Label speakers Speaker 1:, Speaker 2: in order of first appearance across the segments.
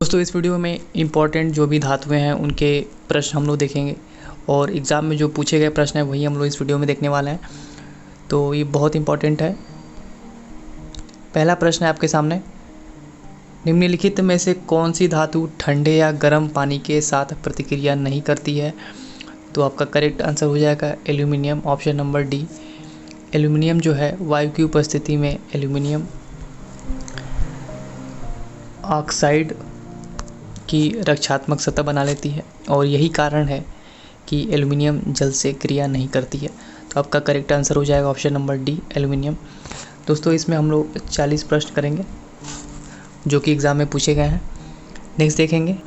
Speaker 1: दोस्तों इस वीडियो में इम्पॉर्टेंट जो भी धातुएं हैं उनके प्रश्न हम लोग देखेंगे और एग्ज़ाम में जो पूछे गए प्रश्न हैं वही हम लोग इस वीडियो में देखने वाले हैं। तो ये बहुत इम्पॉर्टेंट है। पहला प्रश्न है आपके सामने, निम्नलिखित में से कौन सी धातु ठंडे या गर्म पानी के साथ प्रतिक्रिया नहीं करती है? तो आपका करेक्ट आंसर हो जाएगा aluminium, option number D. Aluminium जो है वायु की उपस्थिति में एल्यूमिनियम ऑक्साइड की रक्षात्मक सतह बना लेती है और यही कारण है कि एल्युमिनियम जल से क्रिया नहीं करती है। तो आपका करेक्ट आंसर हो जाएगा ऑप्शन नंबर डी, एल्युमिनियम। दोस्तों इसमें हम लोग 40 प्रश्न करेंगे जो कि एग्ज़ाम में पूछे गए हैं। नेक्स्ट देखेंगे,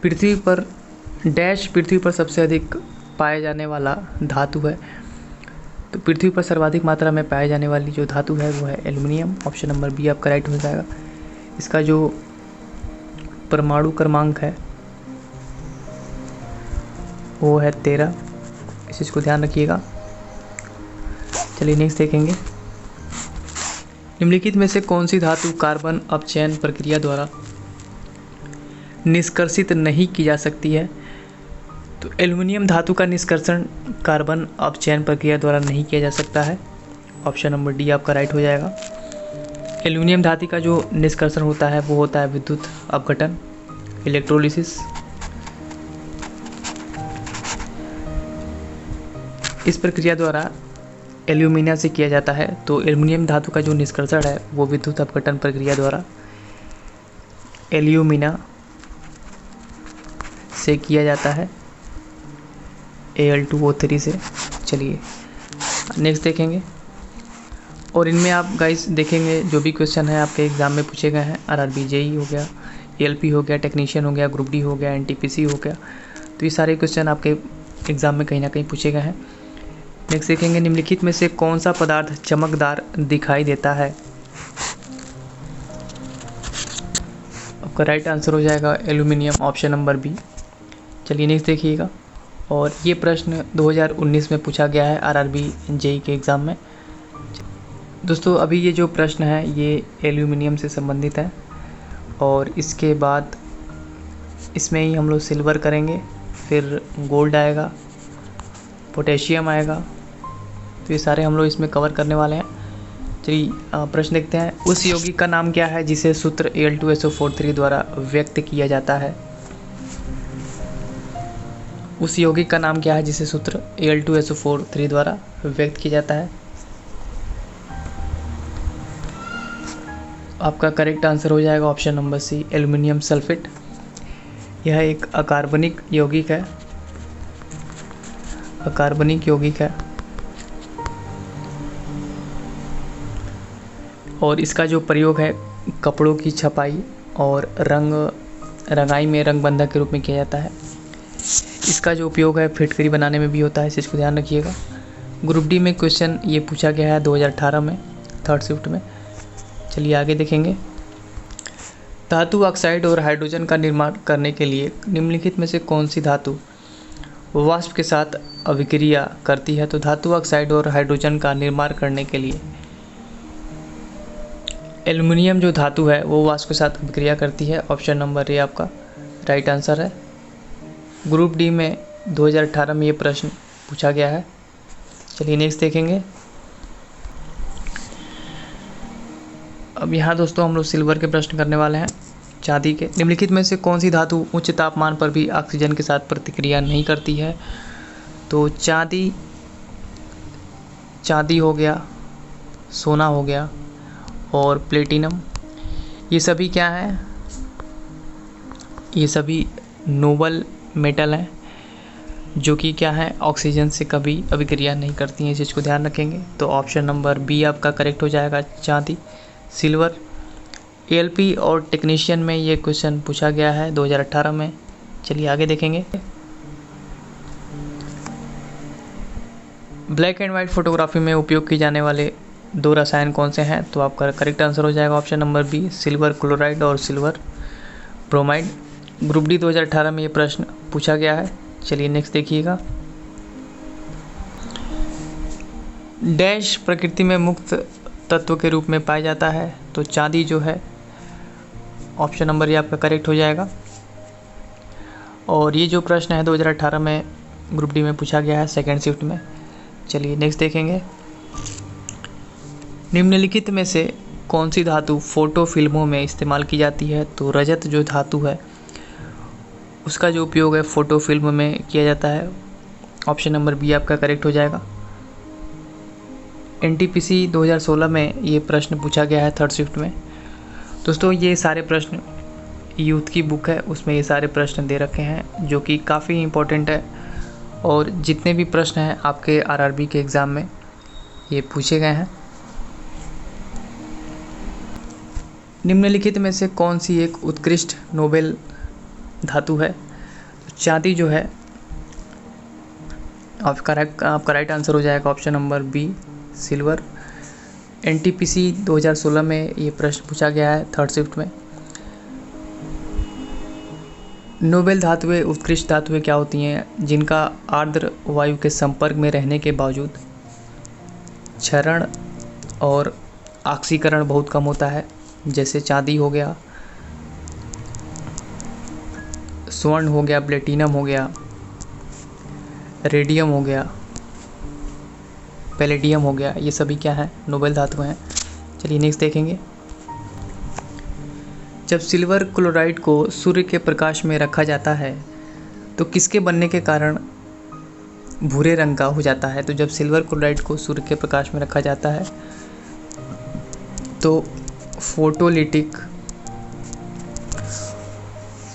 Speaker 1: पृथ्वी पर सबसे अधिक पाए जाने वाला धातु है। तो पृथ्वी पर सर्वाधिक मात्रा में पाए जाने वाली जो धातु है वो है एल्युमिनियम, ऑप्शन नंबर बी आपका राइट हो जाएगा। इसका जो परमाणु क्रमांक है वो है 13, इस चीज़ को ध्यान रखिएगा। चलिए नेक्स्ट देखेंगे, निम्नलिखित में से कौन सी धातु कार्बन अपचयन प्रक्रिया द्वारा निष्कर्षित नहीं की जा सकती है? तो एल्युमिनियम धातु का निष्कर्षण कार्बन अपचयन प्रक्रिया द्वारा नहीं किया जा सकता है, ऑप्शन नंबर डी आपका राइट हो जाएगा। एल्युमिनियम धातु का जो निष्कर्षण होता है वो होता है विद्युत अपघटन, इलेक्ट्रोलिसिस। इस प्रक्रिया द्वारा एल्यूमिना से किया जाता है। तो एल्युमिनियम धातु का जो निष्कर्षण है वो विद्युत अपघटन प्रक्रिया द्वारा एल्यूमिना से किया जाता है, Al2O3 से। चलिए नेक्स्ट देखेंगे, और इनमें आप गाइस देखेंगे जो भी क्वेश्चन है आपके एग्ज़ाम में पूछे गए हैं, आरआरबी जेई हो गया, एएलपी हो गया, टेक्नीशियन हो गया, ग्रुप डी हो गया, एनटीपीसी हो गया, तो ये सारे क्वेश्चन आपके एग्ज़ाम में कहीं ना कहीं पूछे गए हैं। नेक्स्ट देखेंगे, निम्नलिखित में से कौन सा पदार्थ चमकदार दिखाई देता है? आपका राइट आंसर हो जाएगा एल्यूमिनियम, ऑप्शन नंबर बी। चलिए नेक्स्ट देखिएगा, और ये प्रश्न 2019 में पूछा गया है आरआरबी जेई के एग्ज़ाम में। दोस्तों अभी ये जो प्रश्न है ये एल्यूमिनियम से संबंधित है और इसके बाद इसमें ही हम लोग सिल्वर करेंगे, फिर गोल्ड आएगा, पोटेशियम आएगा, तो ये सारे हम लोग इसमें कवर करने वाले हैं। चलिए प्रश्न देखते हैं, उस यौगिक का नाम क्या है जिसे सूत्र Al2SO43 द्वारा व्यक्त किया जाता है? उस यौगिक का नाम क्या है जिसे सूत्र Al2SO43 द्वारा व्यक्त किया जाता है? आपका करेक्ट आंसर हो जाएगा option number C, aluminium sulphate. यह एक अकार्बनिक यौगिक है, अकार्बनिक यौगिक है और इसका जो प्रयोग है कपड़ों की छपाई और रंगाई में रंग बंधक के रूप में किया जाता है। इसका जो उपयोग है फिटकरी बनाने में भी होता है, इस चीज़ को ध्यान रखिएगा। ग्रुप डी में क्वेश्चन ये पूछा गया है 2018 में, थर्ड शिफ्ट में। चलिए आगे देखेंगे, धातु ऑक्साइड और हाइड्रोजन का निर्माण करने के लिए निम्नलिखित में से कौन सी धातु वाष्प के साथ अभिक्रिया करती है? तो धातु ऑक्साइड और हाइड्रोजन का निर्माण करने के लिए एल्युमिनियम जो धातु है वो वाष्प के साथ अभिक्रिया करती है, ऑप्शन नंबर ए आपका राइट आंसर है। ग्रुप डी में 2018 में ये प्रश्न पूछा गया है। चलिए नेक्स्ट देखेंगे, अब यहाँ दोस्तों हम लोग सिल्वर के प्रश्न करने वाले हैं, चांदी के। निम्नलिखित में से कौन सी धातु उच्च तापमान पर भी ऑक्सीजन के साथ प्रतिक्रिया नहीं करती है? तो चांदी हो गया, सोना हो गया और प्लेटिनम, ये सभी क्या हैं? ये सभी नोबल मेटल हैं जो कि क्या है, ऑक्सीजन से कभी अभिक्रिया नहीं करती हैं, इस चीज़ को ध्यान रखेंगे। तो ऑप्शन नंबर बी आपका करेक्ट हो जाएगा, चांदी, सिल्वर। एएलपी और टेक्नीशियन में ये क्वेश्चन पूछा गया है 2018 में। चलिए आगे देखेंगे, ब्लैक एंड वाइट फोटोग्राफी में उपयोग किए जाने वाले दो रसायन कौन से हैं? तो आपका करेक्ट आंसर हो जाएगा option number B, silver chloride और सिल्वर ब्रोमाइड। ग्रुप डी 2018 में ये प्रश्न पूछा गया है। चलिए नेक्स्ट देखिएगा, डैश प्रकृति में मुक्त तत्व के रूप में पाया जाता है? तो चांदी जो है ऑप्शन नंबर ये आपका करेक्ट हो जाएगा। और ये जो प्रश्न है 2018 में ग्रुप डी में पूछा गया है सेकेंड शिफ्ट में। चलिए नेक्स्ट देखेंगे। निम्नलिखित में से कौन सी धातु फोटो फिल्मों में इस्तेमाल की जाती है? तो रजत जो धातु है उसका जो उपयोग है फ़ोटो फिल्म में किया जाता है। ऑप्शन नंबर बी आपका करेक्ट हो जाएगा। एनटीपीसी 2016 में ये प्रश्न पूछा गया है थर्ड शिफ्ट में। दोस्तों ये सारे प्रश्न यूथ की बुक है, उसमें ये सारे प्रश्न दे रखे हैं जो कि काफ़ी इम्पोर्टेंट है। और जितने भी प्रश्न हैं आपके आरआरबी के एग्ज़ाम में ये पूछे गए हैं। निम्नलिखित में से कौन सी एक उत्कृष्ट नोबेल धातु है? तो चांदी जो है आपका राइट आंसर हो जाएगा option number B silver. NTPC 2016 में ये प्रश्न पूछा गया है थर्ड शिफ्ट में। नोबेल धातुएं उत्कृष्ट धातुएं क्या होती हैं? जिनका आर्द्र वायु के संपर्क में रहने के बावजूद क्षरण और ऑक्सीकरण बहुत कम होता है, जैसे चांदी हो गया, स्वर्ण हो गया, प्लेटिनम हो गया, रेडियम हो गया, पैलेडियम हो गया। ये सभी क्या है? नोबेल धातुएं हैं। चलिए नेक्स्ट देखेंगे। जब सिल्वर क्लोराइड को सूर्य के प्रकाश में रखा जाता है तो किसके बनने के कारण भूरे रंग का हो जाता है? तो जब सिल्वर क्लोराइड को सूर्य के प्रकाश में रखा जाता है तो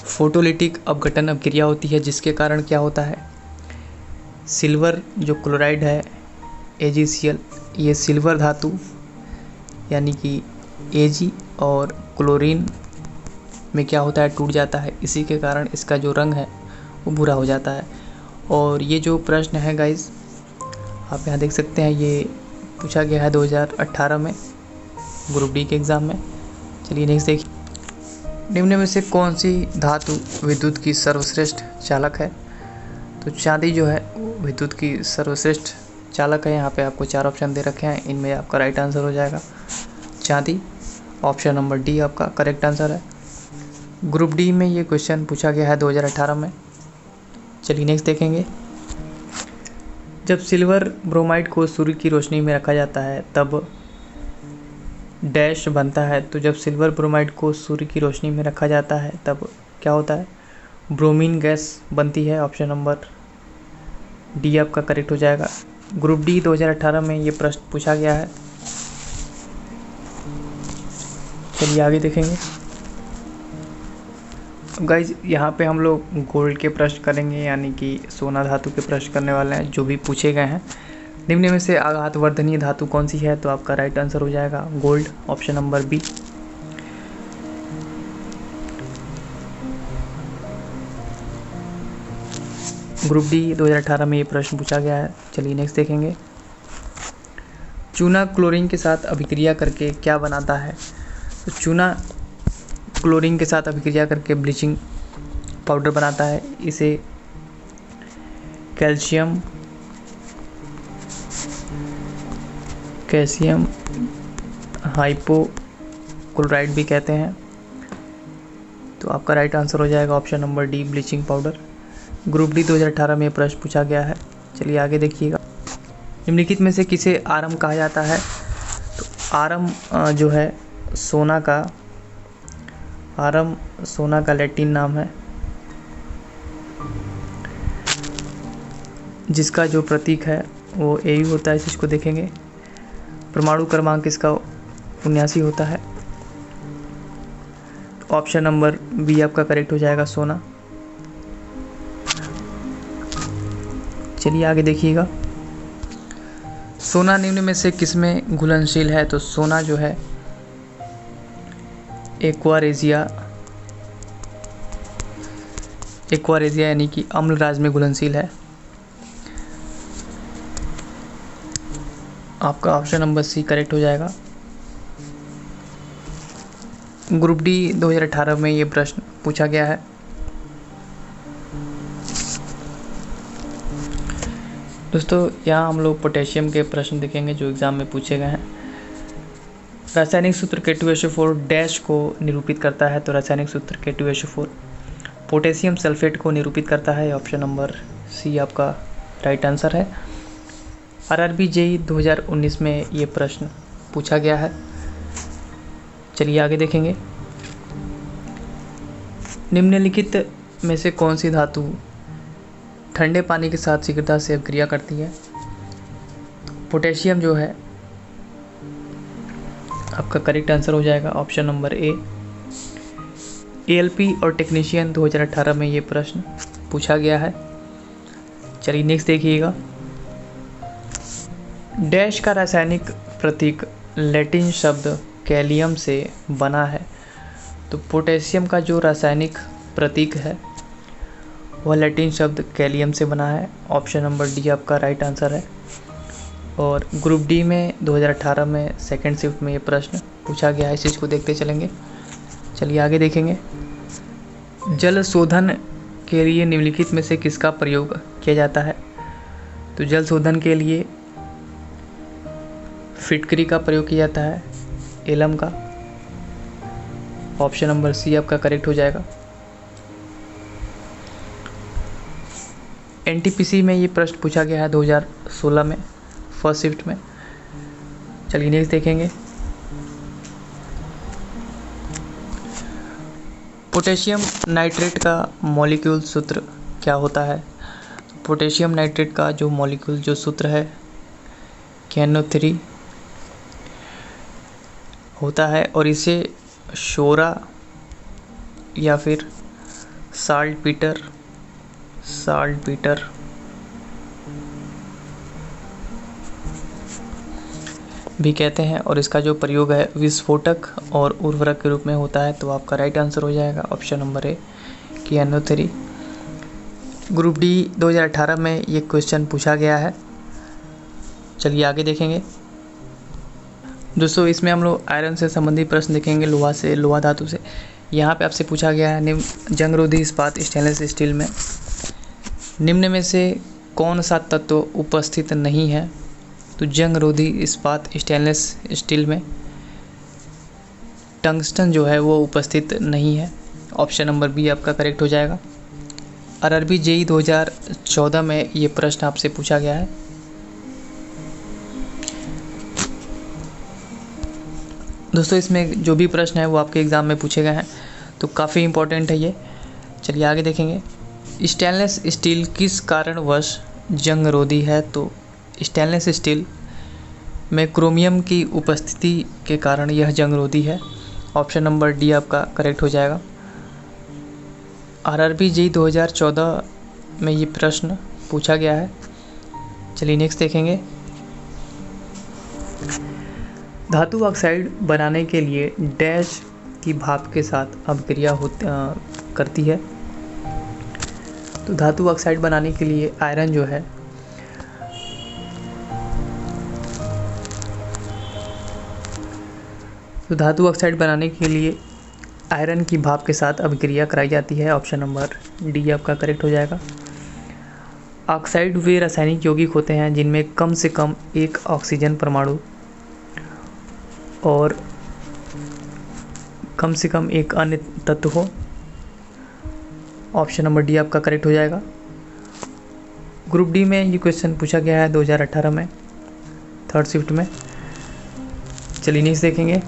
Speaker 1: फोटोलिटिक अपघटन अभिक्रिया होती है, जिसके कारण क्या होता है? सिल्वर जो क्लोराइड है AgCl, ये सिल्वर धातु यानी कि Ag और क्लोरीन में क्या होता है? टूट जाता है। इसी के कारण इसका जो रंग है वो भूरा हो जाता है। और ये जो प्रश्न है गाइस आप यहाँ देख सकते हैं, ये पूछा गया है 2018 में ग्रुप डी के एग्ज़ाम में। चलिए नेक्स्ट देखिए। निम्न में से कौन सी धातु विद्युत की सर्वश्रेष्ठ चालक है? तो चांदी जो है वो विद्युत की सर्वश्रेष्ठ चालक है। यहाँ पे आपको 4 ऑप्शन दे रखे हैं, इनमें आपका राइट आंसर हो जाएगा चांदी। ऑप्शन नंबर डी आपका करेक्ट आंसर है। ग्रुप डी में ये क्वेश्चन पूछा गया है 2018 में। चलिए नेक्स्ट देखेंगे। जब सिल्वर ब्रोमाइड को सूर्य की रोशनी में रखा जाता है तब डैश बनता है। तो जब सिल्वर ब्रोमाइड को सूर्य की रोशनी में रखा जाता है तब क्या होता है? ब्रोमीन गैस बनती है। ऑप्शन नंबर डी आपका करेक्ट हो जाएगा। ग्रुप डी 2018 में ये प्रश्न पूछा गया है। चलिए आगे देखेंगे। गाइज यहाँ पे हम लोग गोल्ड के प्रश्न करेंगे, यानी कि सोना धातु के प्रश्न करने वाले हैं जो भी पूछे गए हैं। निम्न में से आघातवर्धनीय धातु कौन सी है? तो आपका राइट आंसर हो जाएगा gold. Option number B. Group D 2018 में ये प्रश्न पूछा गया है। चलिए नेक्स्ट देखेंगे। चूना क्लोरीन के साथ अभिक्रिया करके क्या बनाता है? तो चूना क्लोरीन के साथ अभिक्रिया करके ब्लीचिंग पाउडर बनाता है। इसे कैल्शियम हाइपोक्लोराइड भी कहते हैं। तो आपका राइट आंसर हो जाएगा option number D bleaching powder. Group D 2018 में प्रश्न पूछा गया है। चलिए आगे देखिएगा। निम्नलिखित में से किसे आरम कहा जाता है? तो आरम जो है सोना का लैटिन नाम है, जिसका जो प्रतीक है वो Au होता है। इस चीज़ को देखेंगे। परमाणु क्रमांक इसका 79 होता है। ऑप्शन नंबर बी आपका करेक्ट हो जाएगा सोना। चलिए आगे देखिएगा। सोना निम्न में से किसमें घुलनशील है? तो सोना जो है एक्वारेजिया यानी कि अम्ल राज में घुलनशील है। आपका ऑप्शन नंबर सी करेक्ट हो जाएगा। ग्रुप डी 2018 में ये प्रश्न पूछा गया है। दोस्तों यहाँ हम लोग पोटेशियम के प्रश्न देखेंगे जो एग्ज़ाम में पूछे गए हैं। रासायनिक सूत्र K2SO4 डैश को निरूपित करता है, तो रासायनिक सूत्र K2SO4 पोटेशियम सल्फेट को निरूपित करता है। ऑप्शन नंबर सी आपका राइट आंसर है। आरआरबी जेईई 2019 में ये प्रश्न पूछा गया है। चलिए आगे देखेंगे। निम्नलिखित में से कौन सी धातु ठंडे पानी के साथ शीघ्रता से अभिक्रिया करती है? पोटेशियम जो है आपका करेक्ट आंसर हो जाएगा, ऑप्शन नंबर ए। एएलपी और टेक्नीशियन 2018 में ये प्रश्न पूछा गया है। चलिए नेक्स्ट देखिएगा। डैश का रासायनिक प्रतीक लैटिन शब्द कैलियम से बना है, तो पोटेशियम का जो रासायनिक प्रतीक है वह लैटिन शब्द कैलियम से बना है। ऑप्शन नंबर डी आपका राइट आंसर है। और ग्रुप डी में 2018 में सेकंड शिफ्ट में ये प्रश्न पूछा गया है, इस चीज़ को देखते चलेंगे। चलिए आगे देखेंगे। जल शोधन के लिए निम्नलिखित में से किसका प्रयोग किया जाता है? तो जल शोधन के लिए फिटकरी का प्रयोग किया जाता है, एलम का। ऑप्शन नंबर सी आपका करेक्ट हो जाएगा। एनटीपीसी में ये प्रश्न पूछा गया है 2016 में फर्स्ट शिफ्ट में। चलिए नेक्स्ट देखेंगे। पोटेशियम नाइट्रेट का मॉलिक्यूल सूत्र क्या होता है? पोटेशियम नाइट्रेट का जो मॉलिक्यूल जो सूत्र है KNO3 होता है, और इसे शोरा या फिर साल्ट पीटर भी कहते हैं, और इसका जो प्रयोग है विस्फोटक और उर्वरक के रूप में होता है। तो आपका राइट आंसर हो जाएगा, option number A KNO3। Group D 2018 में ये क्वेश्चन पूछा गया है। चलिए आगे देखेंगे। दोस्तों इसमें हम लोग आयरन से संबंधित प्रश्न देखेंगे, लोहा धातु से। यहाँ पे आपसे पूछा गया है निम्न जंगरोधी इस्पात स्टेनलेस स्टील में निम्न में से कौन सा तत्व उपस्थित नहीं है? तो जंगरोधी इस्पात स्टेनलेस स्टील में टंगस्टन जो है वो उपस्थित नहीं है। ऑप्शन नंबर बी आपका करेक्ट हो जाएगा। आरआरबी जेईई 2014 में ये प्रश्न आपसे पूछा गया है। दोस्तों इसमें जो भी प्रश्न है वो आपके एग्ज़ाम में पूछे गए हैं, तो काफ़ी इम्पोर्टेंट है ये। चलिए आगे देखेंगे। स्टेनलेस स्टील किस कारणवश जंगरोधी है? तो स्टेनलेस स्टील में क्रोमियम की उपस्थिति के कारण यह जंगरोधी है। ऑप्शन नंबर डी आपका करेक्ट हो जाएगा। आरआरबी जेईई 2014 में ये प्रश्न पूछा गया है। चलिए नेक्स्ट देखेंगे। धातु ऑक्साइड बनाने के लिए डैश की भाप के साथ अभिक्रिया करती है। तो धातु ऑक्साइड बनाने के लिए आयरन जो है तो धातु ऑक्साइड बनाने के लिए आयरन की भाप के साथ अभिक्रिया कराई जाती है। ऑप्शन नंबर डी आपका करेक्ट हो जाएगा। ऑक्साइड वे रासायनिक यौगिक होते हैं जिनमें कम से कम एक ऑक्सीजन परमाणु और कम से कम एक अन्य तत्व हो। ऑप्शन नंबर डी आपका करेक्ट हो जाएगा। ग्रुप डी में ये क्वेश्चन पूछा गया है 2018 में थर्ड शिफ्ट में। चलिए नेक्स्ट देखेंगे।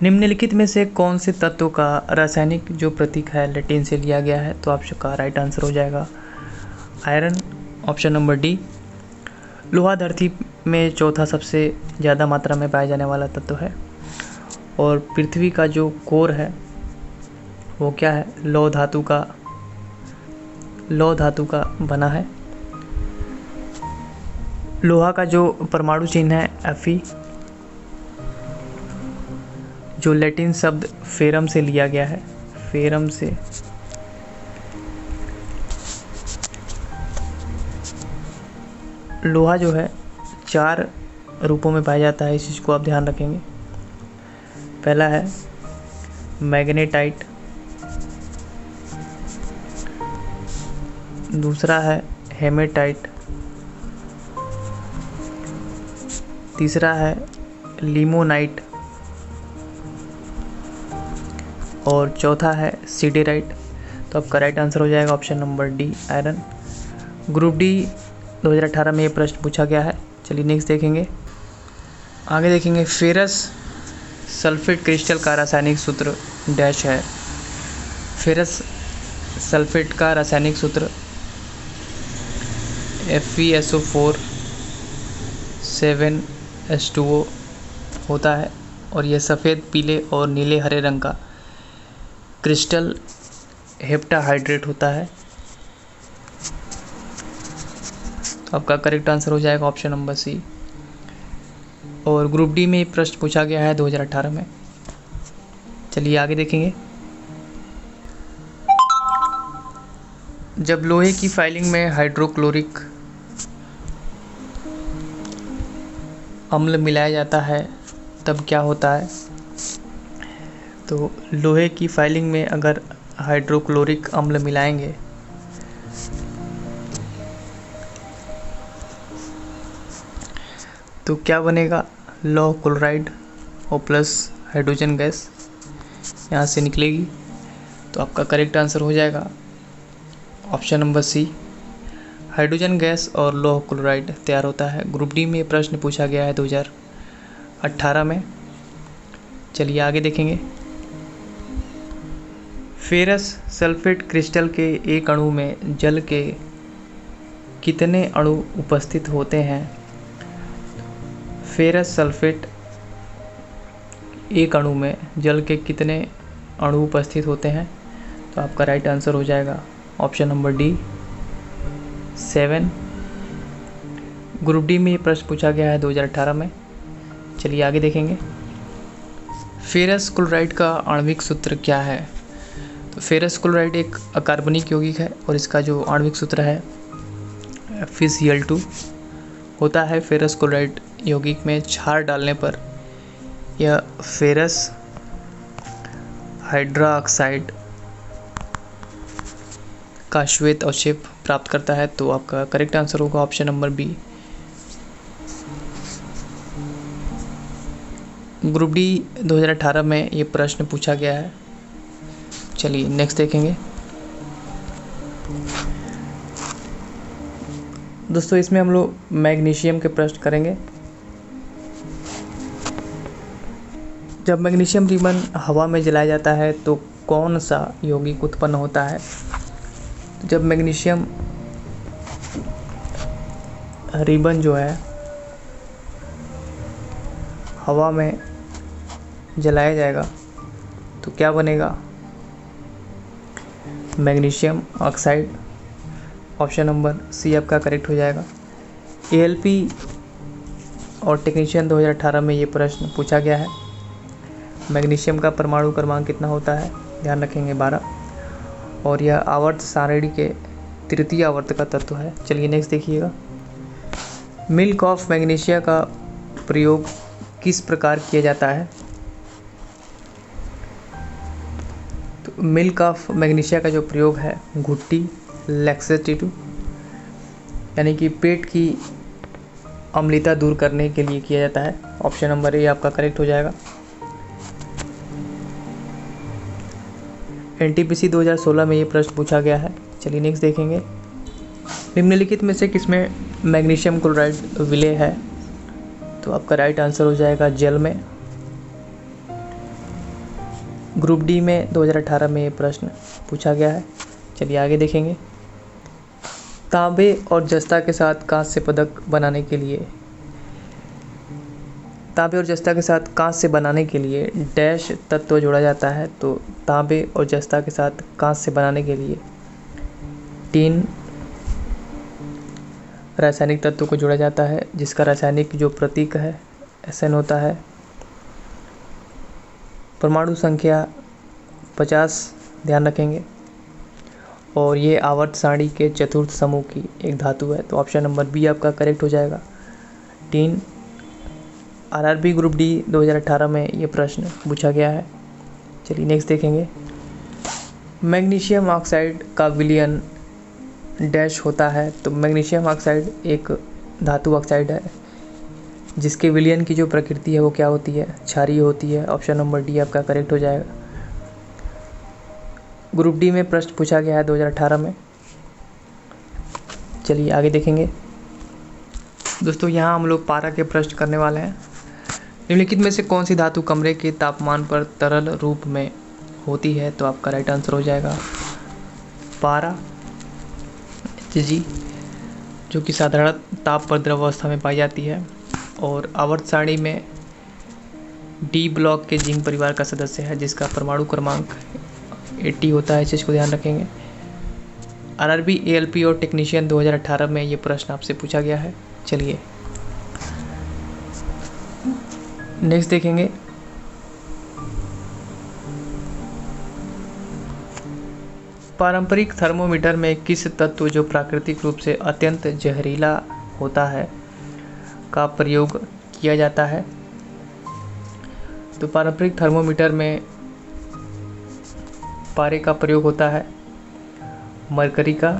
Speaker 1: निम्नलिखित में से कौन से तत्व का रासायनिक जो प्रतीक है लैटिन से लिया गया है? तो आपका राइट आंसर हो जाएगा आयरन। Option number D. लोहा धरती में चौथा सबसे ज़्यादा मात्रा में पाया जाने वाला तत्व है, और पृथ्वी का जो कोर है वो क्या है? लौह धातु का बना है। लोहा का जो परमाणु चिन्ह है Fe, जो लैटिन शब्द फेरम से लिया गया है, फेरम से। लोहा जो है 4 रूपों में पाया जाता है, इस चीज़ को आप ध्यान रखेंगे। पहला है मैग्नेटाइट, दूसरा है हेमेटाइट, तीसरा है लिमोनाइट और चौथा है सिडेराइट। तो आपका राइट आंसर हो जाएगा option number D, iron. Group D 2018 में ये प्रश्न पूछा गया है। चलिए नेक्स्ट देखेंगे। आगे देखेंगे, फेरस सल्फेट क्रिस्टल का रासायनिक सूत्र डैश है। फेरस सल्फेट का रासायनिक सूत्र FeSO4 7H2O होता है और यह सफ़ेद, पीले और नीले हरे रंग का क्रिस्टल हेप्टाहाइड्रेट होता है। तो आपका करेक्ट आंसर हो जाएगा ऑप्शन नंबर सी। और ग्रुप डी में प्रश्न पूछा गया है 2018 में। चलिए आगे देखेंगे। जब लोहे की फाइलिंग में हाइड्रोक्लोरिक अम्ल मिलाया जाता है तब क्या होता है? तो लोहे की फाइलिंग में अगर हाइड्रोक्लोरिक अम्ल मिलाएंगे तो क्या बनेगा? लौह क्लोराइड और प्लस हाइड्रोजन गैस यहाँ से निकलेगी। तो आपका करेक्ट आंसर हो जाएगा option number C, hydrogen gas और लौह क्लोराइड तैयार होता है। ग्रुप डी में प्रश्न पूछा गया है 2018 में। चलिए आगे देखेंगे। फेरस सल्फेट क्रिस्टल के एक अणु में जल के कितने अणु उपस्थित होते हैं? फेरस सल्फेट एक अणु में जल के कितने अणु उपस्थित होते हैं? तो आपका राइट आंसर हो जाएगा option number D, 7। Group D में ये प्रश्न पूछा गया है 2018 में। चलिए आगे देखेंगे। फेरस क्लोराइड का आणविक सूत्र क्या है? तो फेरस क्लोराइड एक अकार्बनिक यौगिक है और इसका जो आणविक सूत्र है FeCl2 होता है। फेरस क्लोराइड यौगिक में क्षार डालने पर यह फेरस हाइड्रोक्साइड का श्वेत अवक्षेप प्राप्त करता है। तो आपका करेक्ट आंसर होगा option number B. Group D 2018 में ये प्रश्न पूछा गया है। चलिए नेक्स्ट देखेंगे। दोस्तों इसमें हम लोग मैग्नीशियम के प्रश्न करेंगे। जब मैग्नीशियम रिबन हवा में जलाया जाता है तो कौन सा यौगिक उत्पन्न होता है? जब मैग्नीशियम रिबन जो है हवा में जलाया जाएगा तो क्या बनेगा? Magnesium oxide. Option number C आपका करेक्ट हो जाएगा। ALP और टेक्नीशियन 2018 में ये प्रश्न पूछा गया है। मैग्नीशियम का परमाणु क्रमांक कितना होता है? ध्यान रखेंगे 12, और यह आवर्त सारणी के तृतीय आवर्त का तत्व है। चलिए नेक्स्ट देखिएगा। मिल्क ऑफ मैग्नीशिया का प्रयोग किस प्रकार किया जाता है? तो मिल्क ऑफ मैग्नीशिया का जो प्रयोग है घुट्टी लैक्सेटिव यानी कि पेट की अम्लता दूर करने के लिए किया जाता है। ऑप्शन नंबर ए आपका करेक्ट हो जाएगा। NTPC 2016 में ये प्रश्न पूछा गया है। चलिए नेक्स्ट देखेंगे। निम्नलिखित में से किसमें मैग्नीशियम क्लोराइड विलेय है? तो आपका राइट आंसर हो जाएगा जल में। ग्रुप डी में 2018 में ये प्रश्न पूछा गया है। चलिए आगे देखेंगे। तांबे और जस्ता के साथ कांस्य पदक बनाने के लिए डैश तत्व जोड़ा जाता है। तो तांबे और जस्ता के साथ कांस्य बनाने के लिए 3 रासायनिक तत्वों को जोड़ा जाता है, जिसका रासायनिक जो प्रतीक है SN होता है। परमाणु संख्या 50 ध्यान रखेंगे, और ये आवर्त सारणी के चतुर्थ समूह की एक धातु है। तो ऑप्शन नंबर बी आपका करेक्ट हो जाएगा, 3। RRB ग्रुप डी 2018 में ये प्रश्न पूछा गया है। चलिए नेक्स्ट देखेंगे। मैग्नीशियम ऑक्साइड का विलयन डैश होता है। तो मैग्नीशियम ऑक्साइड एक धातु ऑक्साइड है जिसके विलयन की जो प्रकृति है वो क्या होती है, क्षारीय होती है। ऑप्शन नंबर डी आपका करेक्ट हो जाएगा। ग्रुप डी में प्रश्न पूछा गया है 2018 में। चलिए आगे देखेंगे दोस्तों। यहाँ हम लोग पारा के प्रश्न करने वाले हैं। निम्नलिखित में से कौन सी धातु कमरे के तापमान पर तरल रूप में होती है, तो आपका राइट आंसर हो जाएगा पारा Hg, जो कि साधारण ताप पर द्रव अवस्था में पाई जाती है और आवर्त सारणी में डी ब्लॉक के जिंक परिवार का सदस्य है, जिसका परमाणु क्रमांक 80 होता है। इस चीज़ को ध्यान रखेंगे। आरआरबी, एएलपी और टेक्नीशियन 2018 में ये प्रश्न आपसे पूछा गया है। चलिए नेक्स्ट देखेंगे। पारंपरिक थर्मोमीटर में किस तत्व जो प्राकृतिक रूप से अत्यंत जहरीला होता है का प्रयोग किया जाता है? तो पारंपरिक थर्मोमीटर में पारे का प्रयोग होता है मरकरी का,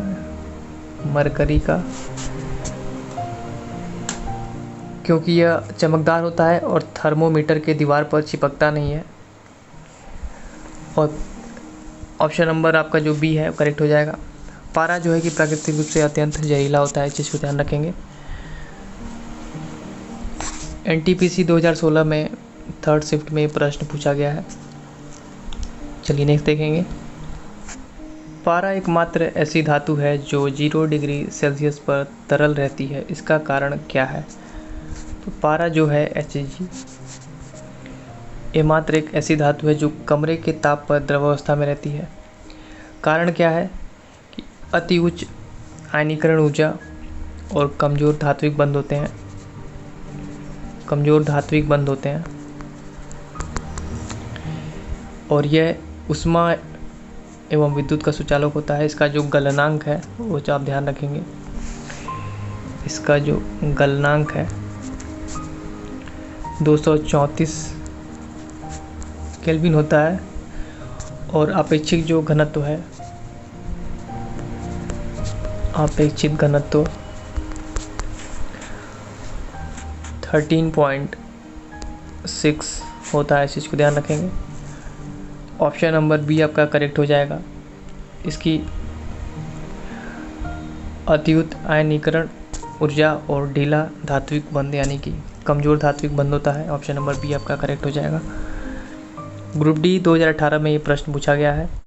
Speaker 1: क्योंकि यह चमकदार होता है और थर्मोमीटर के दीवार पर चिपकता नहीं है। और ऑप्शन नंबर आपका जो बी है करेक्ट हो जाएगा। पारा जो है कि प्राकृतिक रूप से अत्यंत जहरीला होता है, इस चीज़ को ध्यान रखेंगे। एनटीपीसी 2016 में थर्ड शिफ्ट में प्रश्न पूछा गया है। चलिए नेक्स्ट देखेंगे। पारा एकमात्र ऐसी धातु है जो 0 डिग्री सेल्सियस पर तरल रहती है, इसका कारण क्या है? तो पारा जो है Hg, ये मात्र एक ऐसी धातु है जो कमरे के ताप पर द्रवावस्था में रहती है। कारण क्या है कि अति उच्च आयनीकरण ऊर्जा और कमज़ोर धात्विक बंध होते हैं और यह ऊष्मा एवं विद्युत का सुचालक होता है। इसका जो गलनांक है वो आप ध्यान रखेंगे। इसका जो गलनांक है 234 केल्विन होता है और अपेक्षित जो घनत्व है, अपेक्षित घनत्व 13.6 होता है। इस चीज़ को ध्यान रखेंगे। ऑप्शन नंबर बी आपका करेक्ट हो जाएगा। इसकी अत्युच्च आयनीकरण ऊर्जा और ढीला धात्विक बंध यानी कि कमज़ोर धात्विक बंध होता है। ऑप्शन नंबर बी आपका करेक्ट हो जाएगा। ग्रुप डी 2018 में ये प्रश्न पूछा गया है।